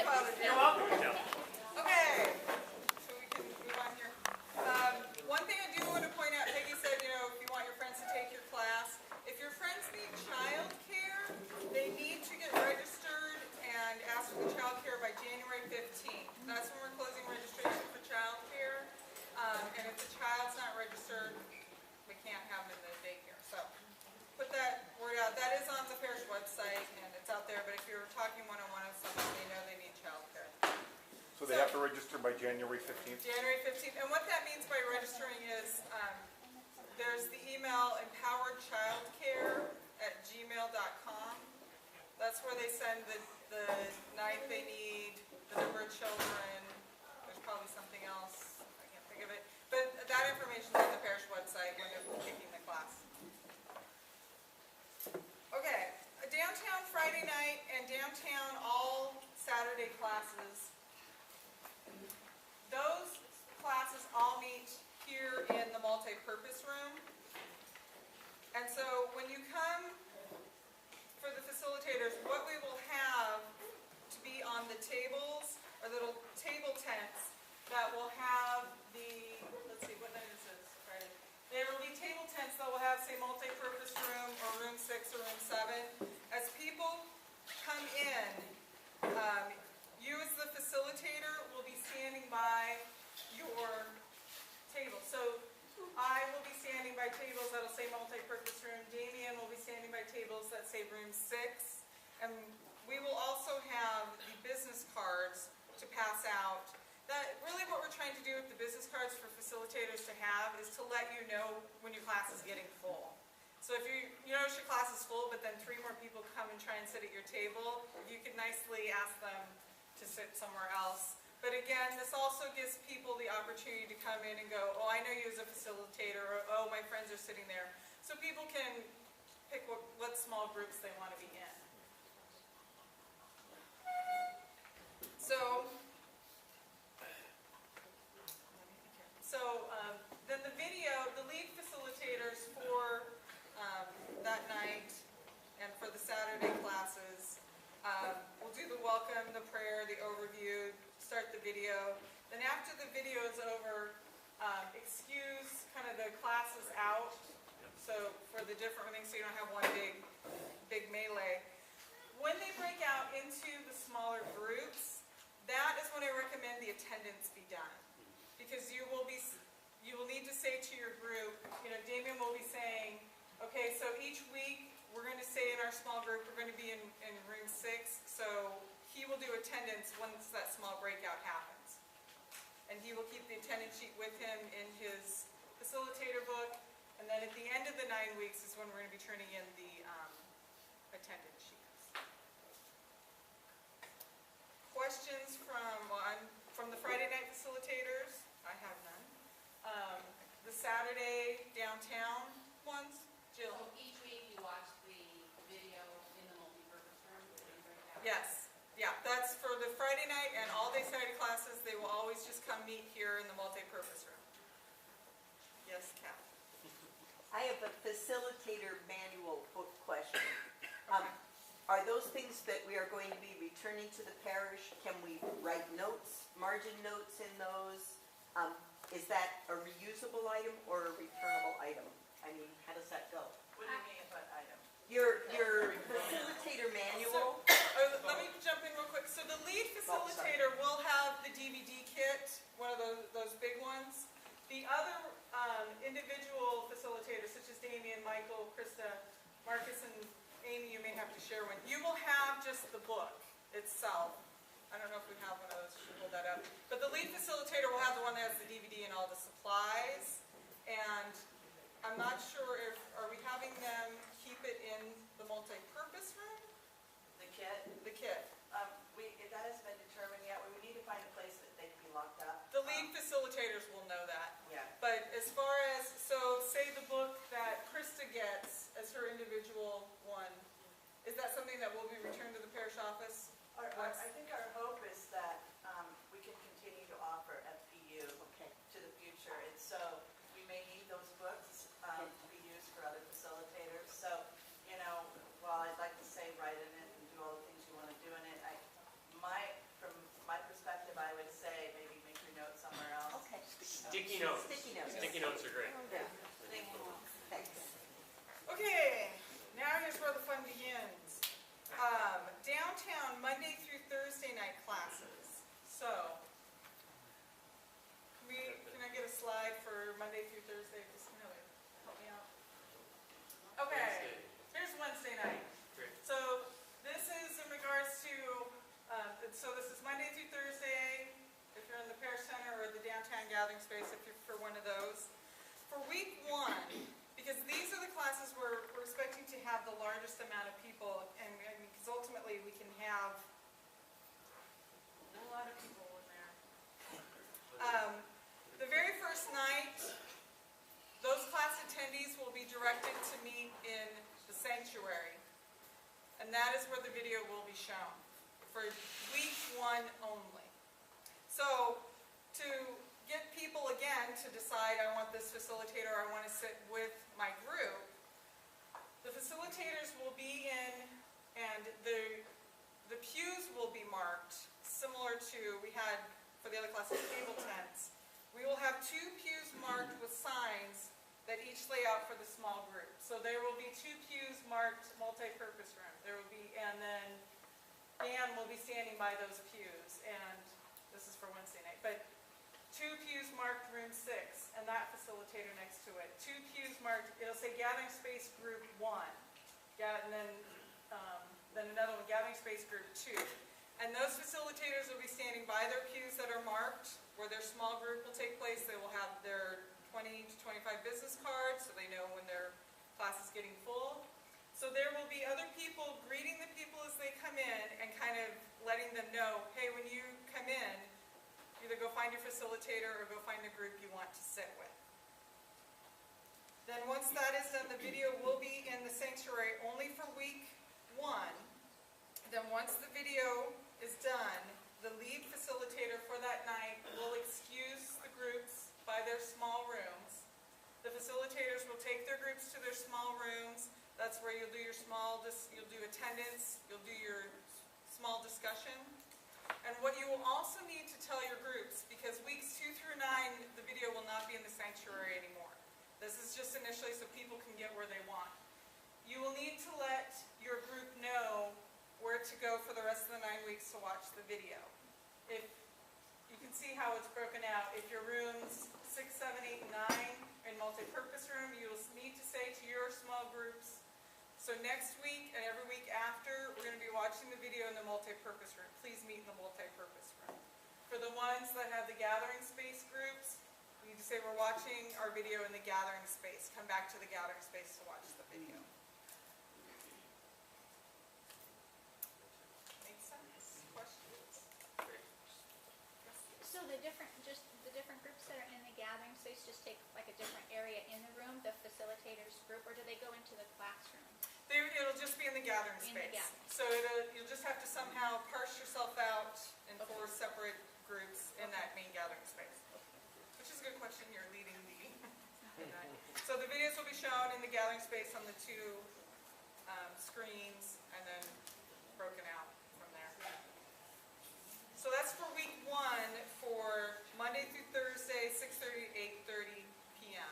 Father Jim. You're welcome, Michelle. Okay, so we can move on here. One thing I do want to point out, Peggy said, you know, if you want your friends to take your class, if your friends need childcare, they need to get registered and ask for the childcare by January 15th. That's when we're closing registration for childcare. And if the child's not registered, we can't have them in the daycare. So put that word out. That is on the parish website and it's out there, but if you're talking one-on-one with someone, they know they need childcare. So they have to register by January 15th? January 15th. And what that means by registering is there's the email empoweredchildcare@gmail.com. That's where they send the night they need, the number of children. There's probably something else. I can't think of it. But that information is on the parish website when they're taking the class. Okay. Downtown Friday night and downtown all Saturday classes. Those classes all meet here in the multi-purpose room. And so when you come for the facilitators, what we will have to be on the tables are little table tents that will have the, let's see, what night is this? Friday. There will be table tents that will have, say, multi-purpose room or room 6 or room 7. As people come in, you as the facilitator will be standing by your table. So I will be standing by tables that will say multi-purpose room. Damien will be standing by tables that say room 6. And we will also have the business cards to pass out. That really what we're trying to do with the business cards for facilitators to have is to let you know when your class is getting full. So if you notice your class is full, but then 3 more people come and try and sit at your table, you can nicely ask them to sit somewhere else. But again, this also gives people the opportunity to come in and go, oh, I know you as a facilitator, or oh, my friends are sitting there. So people can pick what small groups they want to be in. So then the video, the lead facilitators for that night and for the Saturday classes, we'll do the welcome, the prayer, the overview, start the video. Then after the video is over, excuse kind of the classes out. So for the different things, so you don't have one big melee. When they break out into the smaller groups, that is when I recommend the attendance be done. Because you will need to say to your group, you know, Damien will be saying, okay, so each week we're going to say in our small group, we're going to be in room 6, so he will do attendance once that small breakout happens. And he will keep the attendance sheet with him in his facilitator book, and then at the end of the 9 weeks is when we're going to be turning in the attendance sheets. Questions from the Friday night facilitators? I have none. The Saturday downtown ones? Jill? So each week you watch the video in the multi-purpose room? Yes. Yeah, that's for the Friday night and all day Saturday classes. They will always just come meet here in the multi-purpose room. Yes, Kat? I have a facilitator manual book question. Are those things that we are going to be returning to the parish? Can we write notes, margin notes in those? Is that a reusable item or a returnable item? I mean, how does that go? What do you mean, what item? Your facilitator manual. Let me jump in real quick. So the lead facilitator will have the DVD kit, one of those big ones. The other individual facilitators, such as Damien, Michael, Krista, Marcus, and Amy, you may have to share one. You will have just the book itself. I don't know if we have one of those. Should hold that up. But the lead facilitator will have the one that has the DVD and all the supplies. And I'm not sure if, are we having them keep it in the multi-purpose room? The kit? The kit. That hasn't been determined yet. We would need to find a place that they can be locked up. The lead facilitators will know that. Yeah. But as far as, so say the book that Krista gets as her individual one, is that something that will be returned to the parish office? I think our hope is that we can continue to offer FPU to the future. And so we may need those books to be used for other facilitators. So, you know, while Sticky notes are great. Thanks. Okay, now here's where the fun begins. Downtown Monday through Thursday night classes. So, can I get a slide for Monday through Thursday? Just really help me out. Okay, here's Wednesday night. Great. So this is in regards to, so this is Monday through Thursday, if you're in the Parish Center or the downtown gathering space, if you're for one of those. For week one, because these are the classes where we're expecting to have the largest amount of people, and because ultimately we can have a lot of people in there. The very first night, those class attendees will be directed to meet in the sanctuary. And that is where the video will be shown for week one only. So to get people again to decide, I want this facilitator, I want to sit with my group, the facilitators will be in, and the pews will be marked, similar to we had for the other classes, table tents. We will have 2 pews marked with signs that each lay out for the small group. So there will be 2 pews marked multi-purpose room. There will be, and then Dan will be standing by those pews, and this is for Wednesday night. But 2 pews marked room 6, and that facilitator next to it. 2 pews marked, it'll say gathering space group 1, and then another one, gathering space group 2. And those facilitators will be standing by their pews that are marked, where their small group will take place. They will have their 20 to 25 business cards, so they know when their class is getting full. So there will be other people greeting the people as they come in and kind of letting them know, hey, when you come in, either go find your facilitator or go find the group you want to sit with. Then once that is done, the video will be in the sanctuary only for week one. Then once the video is done, the lead facilitator for that night will excuse the groups by their small rooms. The facilitators will take their groups to their small rooms. That's where you'll do your you'll do attendance, you'll do your small discussion. And what you will also need to tell your groups, because weeks 2 through 9, the video will not be in the sanctuary anymore. This is just initially so people can get where they want. You will need to let your group know where to go for the rest of the 9 weeks to watch the video. If you can see how it's broken out. If your rooms 6, 7, 8, and 9 in multi-purpose room, you will need to say to your small groups, so next week and every week after, we're going to be watching the video in the multi-purpose room. Please meet in the multi-purpose room. For the ones that have the gathering space groups, you need to say we're watching our video in the gathering space. Come back to the gathering space to watch the video. Make sense? Questions? So the different groups that are in the gathering space just take like a different area in the room, the facilitators group, or do they go into the classroom? It'll just be in the gathering In the space. gathering. So you'll just have to somehow parse yourself out in 4 separate groups in that main gathering space. Which is a good question, you're leading the... So the videos will be shown in the gathering space on the 2 screens, and then broken out from there. So that's for week 1 for Monday through Thursday, 6:30 to 8:30 p.m.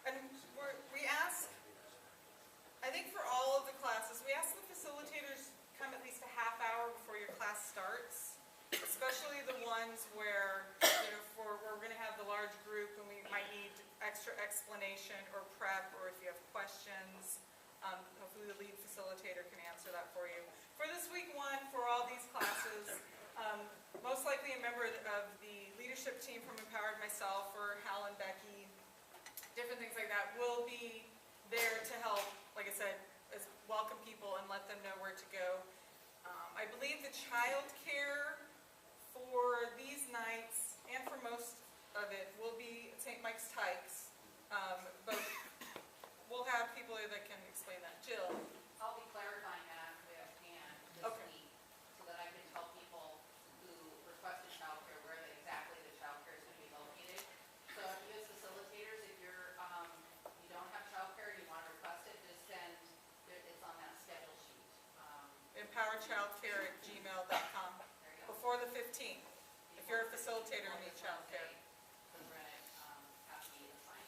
And we ask, I think for all of the classes, we ask the facilitators come at least a half hour before your class starts, especially the ones where, where we're going to have the large group and we might need extra explanation or prep, or if you have questions, hopefully the lead facilitator can answer that for you. For this week 1, for all these classes, most likely a member of the leadership team from Empowered, myself, or Hal and Becky, different things like that, will be there to help, like I said, welcome people and let them know where to go. I believe the child care for these nights, and for most of it, will be at St. Mike's Tykes, but we'll have people that can explain that. Jill? I'll be clarifying that with Ann this Okay. week, so that I can tell people who requested childcare where exactly the childcare is going to be located. So if you as facilitators, if you don't have childcare, you want to request it, just send, it's on that schedule sheet. empoweredchildcare@gmail.com There you go. before the 15th. If you're a facilitator and need childcare. We're going to have to be assigned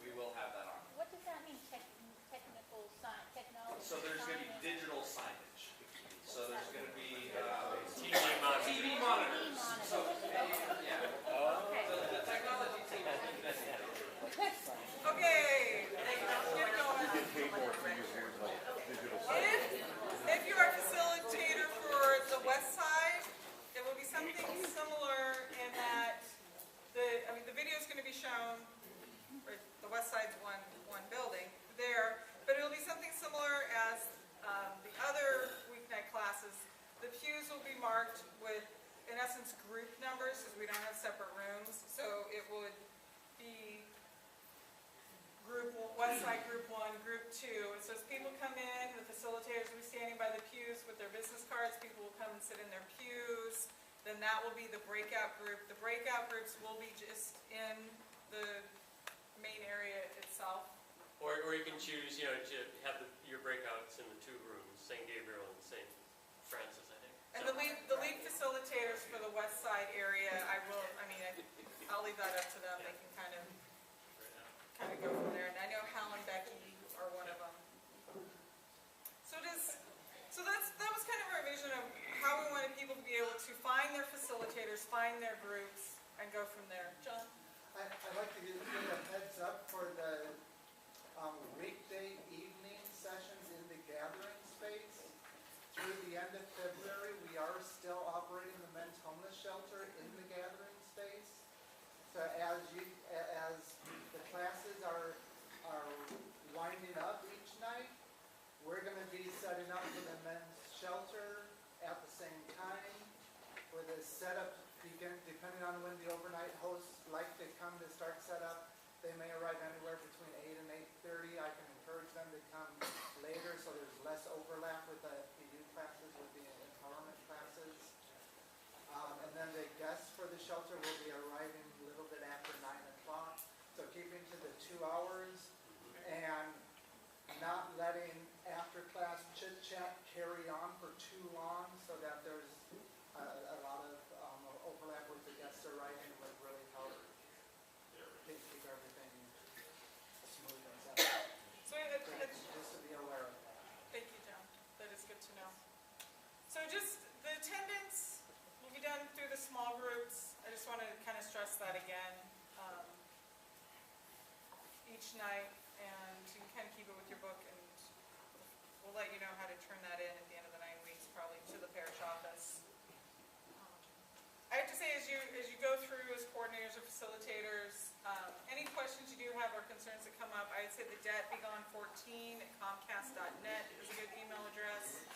We will have that on. What does that mean, technical sign, technology? So there's gonna be signage? digital signage. So there's gonna be, TV monitor. TV TV monitors. monitor. So, yeah. Okay. The technology team is busy. Okay, get going. Get paid more for using like digital signage. If you are a facilitator for the west side, it will be something similar in that the video is going to be shown, or the west side's one building there, but it'll be something similar as the other weeknight classes. The pews will be marked with, in essence, group numbers, because we don't have separate rooms, so it would be west side group 1, group 2. And so as people come in, the facilitators will be standing by the pews with their business cards. People will come and sit in their pews. Then that will be the breakout group. The breakout groups will be just in the main area itself. Or you can choose, to have your breakouts in the two rooms, St. Gabriel and St. Francis, I think. And the lead facilitators for the west side area, I'll leave that up to them. They can kind of go from there. And I know Hal and Becky are one of them. So that was kind of our vision of how we wanted people to be able to find their facilitators, find their groups, and go from there. John? I'd like to give a heads up for the weekday evening sessions in the gathering space. Through the end of February, we are still operating the men's homeless shelter in the gathering space. So as the classes are winding up each night, we're going to be setting up for the men's shelter at the same time, with a setup depending on when the overnight hosts like to come to start setup. They may arrive anywhere between 8 and 8:30. I can encourage them to come later so there's less overlap with the PU classes, with the empowerment classes. And then the guests for the shelter will be arriving a little bit after 9 o'clock. So keeping to the 2 hours and not letting after class chit chat carry on for too long, so that there's a lot of overlap with the guests arriving would really help keep everything smooth and settled. So Just to be aware of that. thank you, John. That is good to know. So just the attendance will be done through the small groups. I just want to kind of stress that again each night, and you can kind of keep it with your book, and we'll let you know how to turn that in at the end of the 9 weeks, probably to the parish office. I have to say, as you go through as coordinators or facilitators, any questions you do have or concerns that come up, I'd say the debtbegone14@comcast.net is a good email address.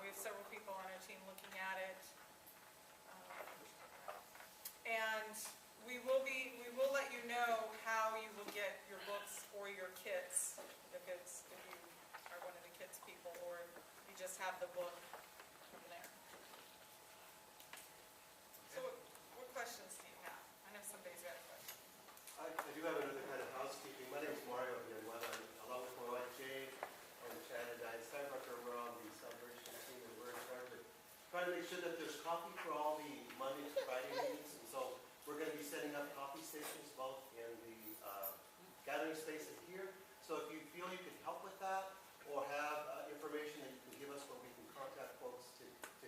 We have several people on our team looking at it. And we will let you know how you will get your books or your kits, if you are one of the kits people, or you just have the book from there. So what questions do you have? I know somebody's got a question. I do have another kind of housekeeping. My name is Mario Villanueva. Along with my wife Jade and Chad and Diane Steinbacher, we're on the celebration team, and we're in charge of trying to make sure that there's coffee for all the Monday to Friday meetings. And so we're going to be setting up coffee stations both in the gathering spaces here. So if you feel you can help with that, or have information that you can give us where we can contact folks to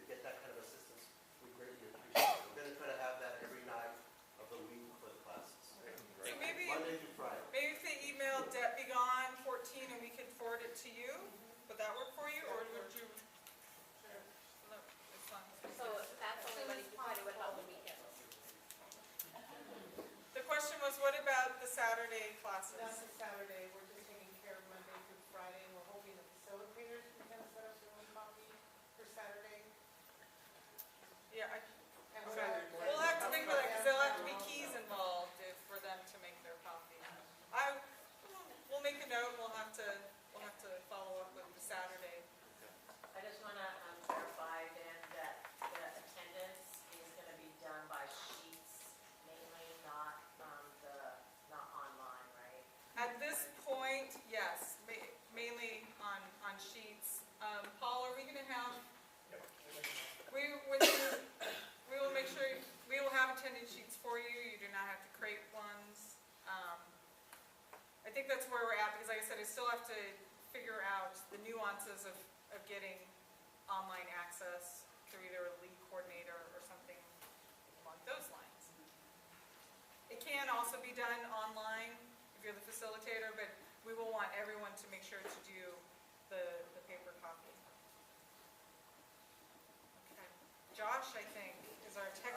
get that kind of assistance, we greatly appreciate it. We're going to try to have that every night of the week for the classes. So maybe Monday through Friday. if they email debtbegone14 and we could forward it to you, would that work for you, or would you? No, it's fine. So that's only Monday through Friday, what about the weekends? The question was, what about the Saturday classes? That's a Saturday, we're just taking care of Monday through Friday, and we're hoping the facilitators can kind of set up their own coffee for Saturday. Yeah, And okay. we're- We'll have to think about that, because there'll have to be keys involved for them to make their coffee. We'll make a note, we'll have to follow up with the Saturday. I just want to clarify then that the attendance is going to be done by sheets mainly, not online, right? At this point, yes, mainly on sheets. Paul, are we gonna have, we will make sure, we will have attendance sheets for you. You do not have to create ones. I think that's where we're at, because like I said, I still have to figure out the nuances of getting online access through either a league coordinator or something along those lines. It can also be done online if you're the facilitator, but we will want everyone to make sure to do the paper copy. Okay. Josh, I think, is our tech